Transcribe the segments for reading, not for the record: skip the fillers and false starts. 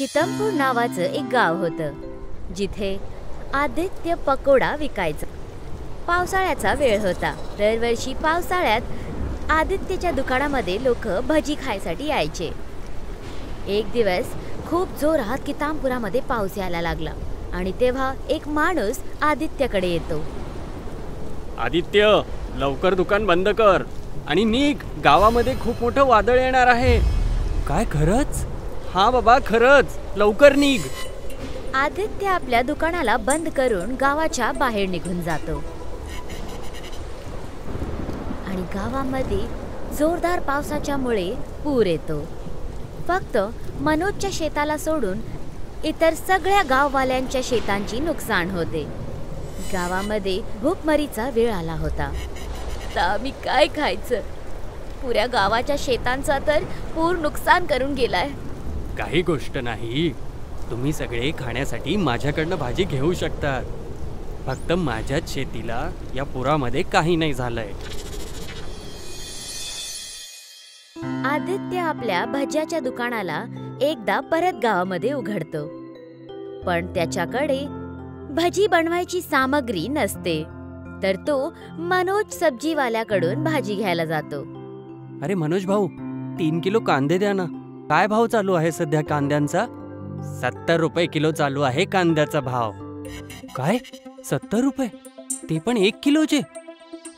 कितमपूर नावाचं एक गाव होतं, जिथे आदित्य पकोडा विकायचा. पावसाळ्याचा वेळ होता. दरवर्षी पावसाळ्यात आदित्यच्या दुकानामध्ये लोक भजी खायसाठी यायचे. एक दिवस खूप जोरात कितामपुरामध्ये पाऊस यायला लागला आणि तेव्हा एक माणूस आदित्यकडे येतो. आदित्य, लवकर दुकान बंद कर आणि निघ, गावामध्ये खूप मोठं वादळ येणार आहे. काय खरंच? हा बाबा, खरंच, लवकर निघ. आदित्य आपल्या दुकानाला बंद करून गावाच्या बाहेर निघून जातो आणि गावामध्ये जोरदार पावसाच्यामुळे पूर येतो. फक्त मनोजच्या शेताला सोडून इतर सगळ्या गाववाल्यांच्या शेतांची नुकसान होते. गावामध्ये भूकमरीचा वेळ आला होता. तर आम्ही काय खायचं? पुऱ्या गावाच्या शेतांचा तर पूर नुकसान करून गेलाय. काही गोष्ट नाही, तुम्ही सगळे खाण्यासाठी माझ्याकडनं भाजी घेऊ शकता. फक्त माझ्याच शेतीला या पुरामध्ये काही नाही झालंय. आदित्य आपल्या भज्याच्या दुकानाला एकदा परत गावामध्ये उघडतो, पण त्याच्याकडे भजी बनवायची सामग्री नसते. तर तो मनोज सब्जीवाल्याकडून भाजी घ्यायला जातो. अरे मनोज भाऊ, 3 किलो कांदे द्या ना. काय भाव चालू आहे सध्या कांद्यांचा? 70 रुपये किलो चालू आहे कांद्याचा भाव. काय, 70 रुपये? ते पण 1 किलोचे?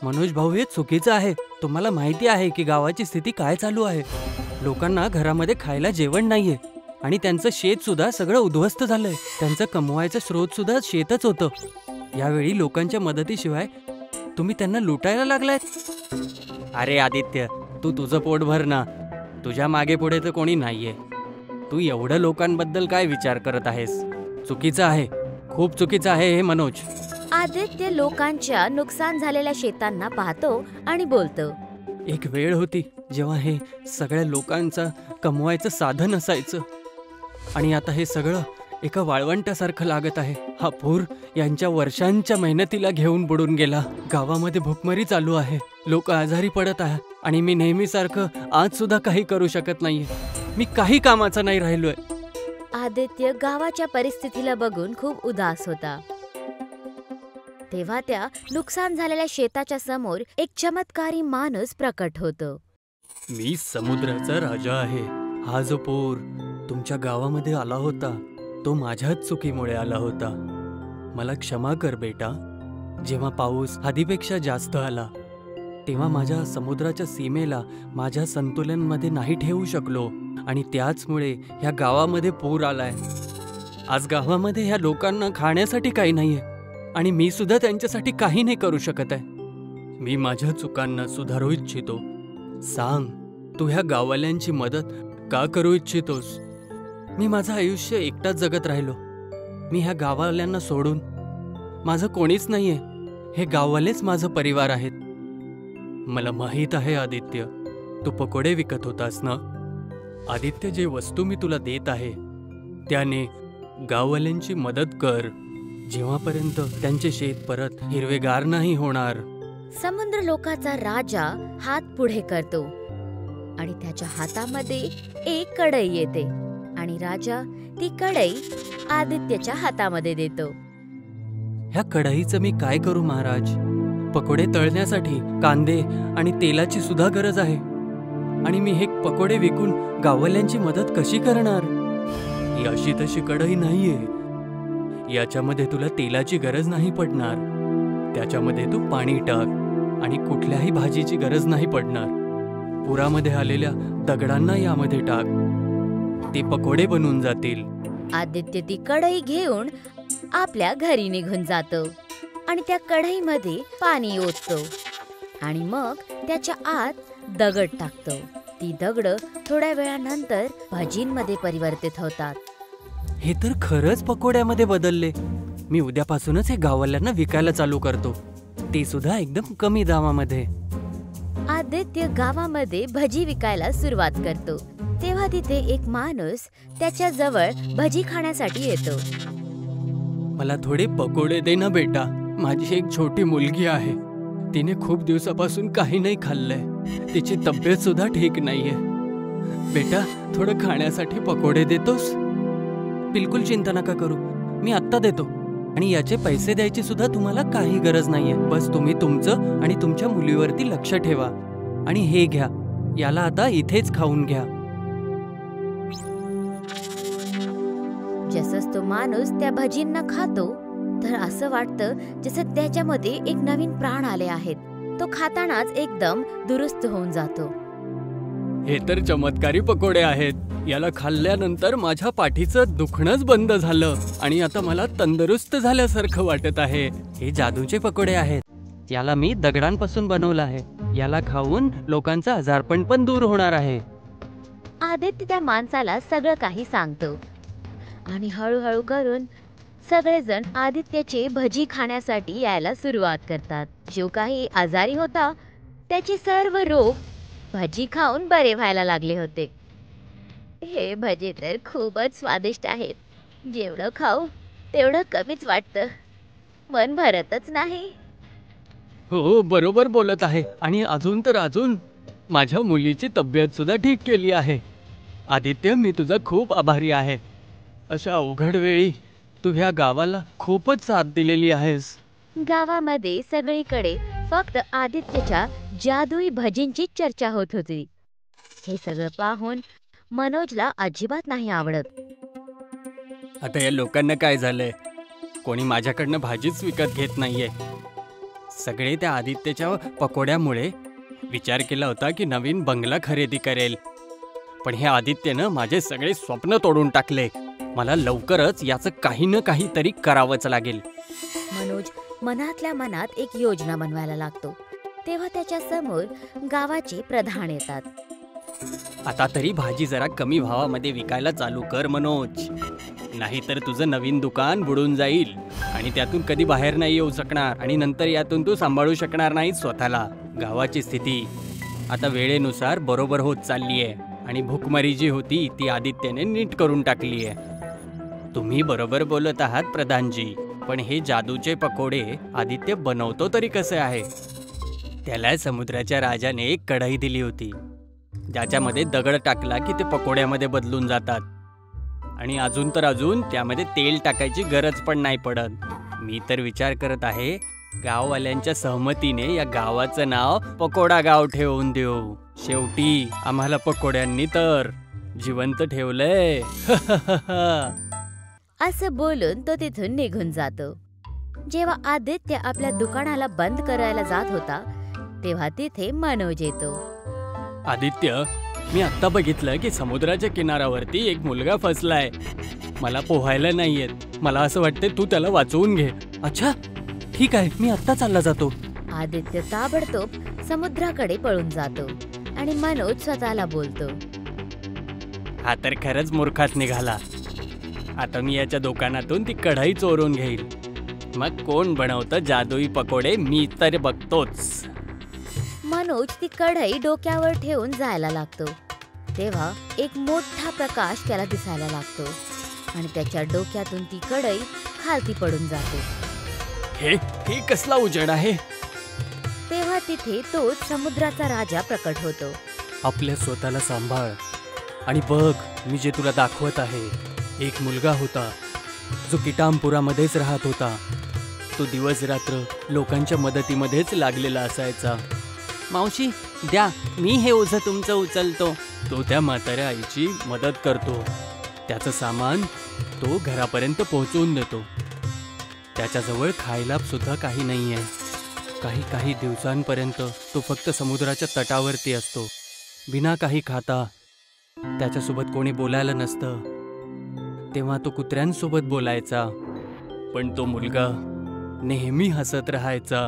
मनोज भाऊ, हे चुकीचं आहे. तुम्हाला माहिती आहे की गावाची स्थिती काय चालू आहे. लोकांना घरामध्ये खायला जेवण नाहीये आणि त्यांचं शेत सुद्धा सगळं उद्ध्वस्त झालंय. त्यांचं कमवायचं स्रोत सुद्धा शेतच होतं. यावेळी लोकांच्या मदतीशिवाय तुम्ही त्यांना लुटायला लागलायत. अरे आदित्य, तू तुझं पोट भर ना. तुझ्या मागे पुढे तर कोणी नाहीये. तू एवढं लोकांबद्दल काय विचार करत आहेस? चुकीचं आहे, खूप चुकीचं आहे हे मनोज. आदित्य लोकांच्या नुकसान झालेल्या शेतांना पाहतो आणि बोलतो, एक वेळ होती जेव्हा हे सगळ्या लोकांचं कमवायचं साधन असायचं आणि आता हे सगळं एका वाळवंटासारखं लागत आहे. हा पूर यांच्या वर्षांच्या मेहनतीला घेऊन बुडून गेला. गावामध्ये भूकमरी चालू आहे, लोक आजारी पडत आहे आणि मी नेहमीसारखं आज सुद्धा काही करू शकत नाहीये. मी काही कामाचा नाही राहिलोय. आदित्य गावाच्या परिस्थितीला बघून खूप उदास होता. तेव्हा त्या नुकसान झालेल्या शेताच्या समोर एक चमत्कारी माणूस प्रकट होतो. मी समुद्राचा राजा आहे. हा जो पूर तुमच्या गावामध्ये आला होता तो माझ्याच चुकीमुळे आला होता. मला क्षमा कर बेटा. जेव्हा पाऊस हदीपेक्षा जास्त आला तेव्हा माझ्या समुद्राच्या सीमेला माझ्या संतुलनमध्ये नाही ठेवू शकलो आणि त्याचमुळे ह्या गावामध्ये पूर आलाय. आज गावामध्ये ह्या लोकांना खाण्यासाठी काही नाहीये आणि मी सुद्धा त्यांच्यासाठी काही नाही करू शकत आहे. मी माझ्या चुकांना सुधारू इच्छितो. सांग, तू ह्या गाववाल्यांची मदत का करू इच्छितोस? मी माझं आयुष्य एकटाच जगत राहिलो. मी ह्या गाववाल्यांना सोडून, माझं कोणीच नाहीये. हे गाववालेच माझं परिवार आहेत. मला माहीत आहे आदित्य, तू पकोडे विकत होतास ना. आदित्य, जे वस्तू मी तुला देत आहे त्याने गाववाल्यांची मदत कर, जेव्हापर्यंत त्यांचे शेत परत हिरवेगार नाही होणार. समुद्र लोकाचा राजा हात पुढे करतो आणि त्याच्या हातामध्ये एक कढई येते आणि राजा ती कढई आदित्यच्या हातामध्ये देतो. ह्या कढईचं मी काय करू महाराज? पकोडे तळण्यासाठी कांदे आणि तेलाची सुद्धा गरज आहे आणि मी हे पकोडे विकून गाववाल्यांची मदत कशी करणार? ही अशी तशी कढई नाहीये. याच्यामध्ये तुला तेलाची गरज नाही पडणार. त्याच्यामध्ये तू पाणी टाक आणि कुठल्याही भाजीची गरज नाही पडणार. पुरामध्ये आलेल्या दगडांना यामध्ये टाक, ते पकोडे बनून जातील. आदित्य ती कढई घेऊन आपल्या घरी निघून जातो आणि त्या कढईमध्ये पाणी ओततो आणि मग त्याच्या आत दगड टाकतो. ती दगड थोड्या वेळानंतर भजींमध्ये परिवर्तित होतात. हे तर खरंच पकोड्यामध्ये बदलले. मी उद्यापासूनच हे गाववाल्यांना विकायला चालू करतो, ते सुद्धा एकदम कमी दामामध्ये. आदित्य गावामध्ये भजी विकायला सुरुवात करतो. तेव्हा तिथे एक माणूस त्याच्या जवळ भजी खाण्यासाठी येतो. मला थोडे पकोडे दे ना बेटा. माझी एक छोटी मुलगी आहे, तिने खूप दिवसापासून काही नाही खाल्लंय. तिची तब्येत सुद्धा ठीक नाहीये. बेटा, थोडं खाण्यासाठी पकोडे देतोस? बिलकुल चिंता नका करू, मी आत्ता देतो. आणि याचे पैसे द्यायची सुद्धा तुम्हाला काही गरज नाहीये. बस तुम्ही तुमचं आणि तुमच्या मुलीवरती लक्ष ठेवा. आणि हे घ्या, याला आता इथेच खाऊन घ्या. जसंच तो माणूस त्या भजींना खातो तर असं वाटतं जसं त्याच्यामध्ये एक नवीन प्राण आले आहेत. तो खातानाच एकदम दुरुस्त होऊन जातो. हे तर चमत्कारी पकोडे आहेत. याला खाल्ल्यानंतर माझ्या पाठीचं दुखणंच बंद झालं आणि आता मला तंदुरुस्त झाल्यासारखं वाटत आहे. हे जादूचे पकोडे आहेत. याला मी दगडांपासून बनवलं आहे. याला खाऊन लोकांचं आजारपण पण दूर होणार आहे. आदित्य त्या माणसाला सगळं काही सांगतो आणि हळूहळू करून सगळेजण आदित्यचे भजी खाण्यासाठी यायला सुरुवात करतात. जो काही आजारी होता त्याचे सर्व रोग भजी खाऊन बरे व्हायला लागले होते. हे भजी तर खूपच स्वादिष्ट आहेत. जेवढं खाऊ तेवढं कमीच वाटतं. मन भरतच नाही. हो, बरोबर बोलत आहे. आणि अजून तर अजून माझ्या मुलीची तब्येत सुद्धा ठीक केली आहे. आदित्य, मी तुझा खूप आभारी आहे. अशा अवघड वेळी तू ह्या गावाला खूपच साथ दिलेली आहेस. गावामध्ये सगळीकडे फक्त आदित्यच्या जादुई भजींची चर्चा होत होती. हे सगळं पाहून मनोजला अजिबात नाही आवडत. आता या लोकांना काय झालंय? कोणी माझ्याकडनं भाजीच विकत घेत नाहीये. सगळे त्या आदित्यच्या पकोड्यामुळे विचार केला होता की नवीन बंगला खरेदी करेल. पण हे आदित्यनं माझे सगळे स्वप्न तोडून टाकले. मला लवकरच याचं काही ना काहीतरी करावंच लागेल. मनोज मनातल्या मनात एक योजना बनवायला लागतो. तेव्हा त्याच्या समोर गावाचे प्रधान येतात. आता तरी भाजी जरा कमी भावामध्ये विकायला चालू कर मनोज, नाहीतर तुझं नवीन दुकान बुडून जाईल आणि त्यातून कधी बाहेर नाही येऊ शकणार आणि नंतर यातून तू सांभाळू शकणार नाही स्वतःला. गावाची स्थिती आता वेळेनुसार बरोबर होत चालली आहे आणि भूकमारी जी होती ती आदित्यने नीट करून टाकली आहे. तुम्ही बरोबर बोलत आहात प्रधानजी, पण हे जादूचे पकोडे आदित्य बनवतो तरी कसे आहे? त्याला समुद्राच्या राजाने एक कढई दिली होती ज्याच्यामध्ये दगड टाकला की ते पकोड्यामध्ये बदलून जातात. आणि अजून तर अजून त्यामध्ये तेल टाकायची गरज पण नाही पडत. मी तर विचार करत आहे गाववाल्यांच्या सहमतीने या गावाचं नाव पकोडा गाव ठेवून देऊ. शेवटी आम्हाला पकोड्यांनी तर जिवंत ठेवलंय. असं बोलून तो तिथून निघून जातो. जेव्हा आदित्य आपल्या दुकानाला बंद करायला जात होता तेव्हा तिथे मनोज येतो. आदित्य, मी आत्ता बघितलं की समुद्राच्या किनाऱ्यावरती एक मुलगा फसलाय. मला पोहायला नाही येत. मला असं वाटतंय तू त्याला वाचवून घे. अच्छा, ठीक आहे, मी आत्ता चालला जातो. आदित्य ताबडतोब समुद्राकडे पळून जातो आणि मनोज स्वतःला बोलतो, हा तर खरंच मूर्खाच निघाला. आता मी याच्या दुकानातून ती कढई चोरून घेईल. मग कोण बनवतं जादुई पकोडे मी तर बघतोच. मनोज ती कढई डोक्यावर ठेवून जायला लागतो. तेव्हा एक मोठा प्रकाश त्याला दिसायला लागतो आणि त्याच्या डोक्यातून ती कढई खालती पडून जाते. हे कसला उजेड आहे? तेव्हा तिथे तो समुद्राचा राजा प्रकट होतो. आपल्या स्वतःला सांभाळ आणि बघ, मी जे तुला दाखवत आहे. एक मुलगा होता जो किटामपुरामध्येच राहत होता. तो दिवस रात्र लोकांच्या मदतीमध्येच लागलेला असायचा. मावशी द्या, मी हे ओझं तुमचं उचलतो. तो त्या म्हाताऱ्या आईची मदत करतो. त्याचं सामान तो घरापर्यंत पोहोचवून देतो. त्याच्याजवळ खायला सुद्धा काही नाही आहे. काही दिवसांपर्यंत तो फक्त समुद्राच्या तटावरती असतो, बिना काही खाता. त्याच्यासोबत कोणी बोलायला नसतं. तेव्हा तो कुत्र्यांसोबत बोलायचा. पण तो मुलगा नेहमी हसत राहायचा.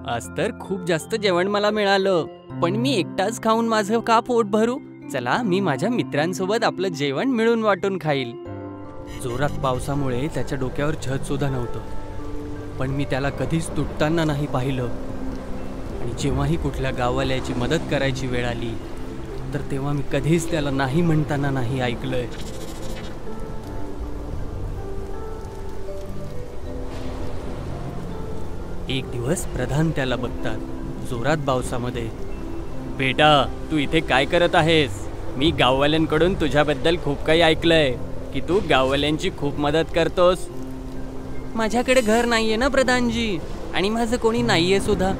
आज तर खूप जास्त जेवण मला मिळालं, पण मी एकटाच खाऊन माझं का पोट भरू? चला, मी माझ्या मित्रांसोबत आपलं जेवण मिळून वाटून खाईल. जोरात पावसामुळे त्याच्या डोक्यावर छत सुद्धा नव्हतं, पण मी त्याला कधीच तुटताना नाही पाहिलं. आणि जेव्हाही कुठल्या गाववाल्याची मदत करायची वेळ आली तर तेव्हा मी कधीच त्याला नाही म्हणताना नाही ऐकलंय. एक दिवस प्रधान त्याला बघतात जोरात पावसामध्ये. बेटा, तू इथे काय करत आहेस? मी गाववाल्यांकडून तुझ्याबद्दल खूप काही ऐकलंय की तू गाववाल्यांची खूप मदत करतोस. माझ्याकडे घर नाहीये ना प्रधानजी, आणि माझं कोणी नाहीये सुद्धा,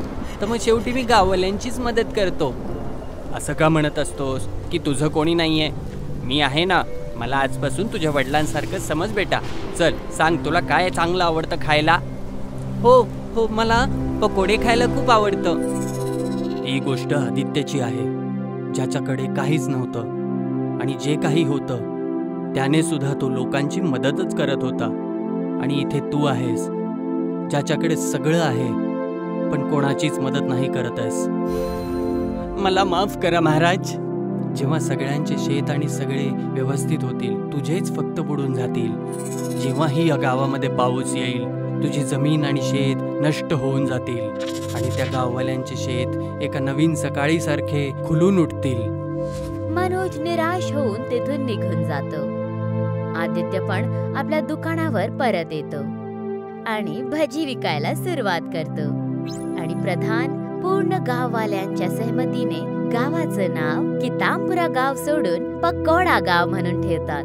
तर मग शेवटी मी गाववाल्यांचीच मदत करतो. असं का म्हणत असतोस की तुझं कोणी नाहीये? मी आहे ना. मला आजपासून तुझ्या वडिलांसारखं समज बेटा. चल सांग, तुला काय चांगलं आवडतं खायला? हो हो, मला पकोडे खायला खूप आवडतं. ही गोष्ट आदित्यची आहे, ज्याच्याकडे काहीच नव्हतं, आणि जे काही होतं त्याने सुद्धा तो लोकांची मदतच करत होता. आणि इथे तू आहेस, ज्याच्याकडे सगळं आहे पण कोणाचीच मदत नाही करत आहेस. मला माफ करा महाराज. जेव्हा सगळ्यांचे शेत आणि सगळे व्यवस्थित होतील, तुझेच फक्त बुडून जातील. जेव्हाही या गावामध्ये पाऊस येईल, तुझी जमीन आणि शेत नष्ट होऊन जातील, आणि त्या गाववाल्यांचे शेत एका नवीन सकाळीसारखे खुलून उठतील. मनोज निराश होऊन तिथून निघून जातो. आदित्य पण आपल्या दुकानावर परत येतो आणि भजी विकायला सुरुवात करतो. आणि प्रधान पूर्ण गाववाल्यांच्या सहमतीने गावाचं नाव कितामपुरा गाव सोडून पकोडा गाव म्हणून ठेवतात.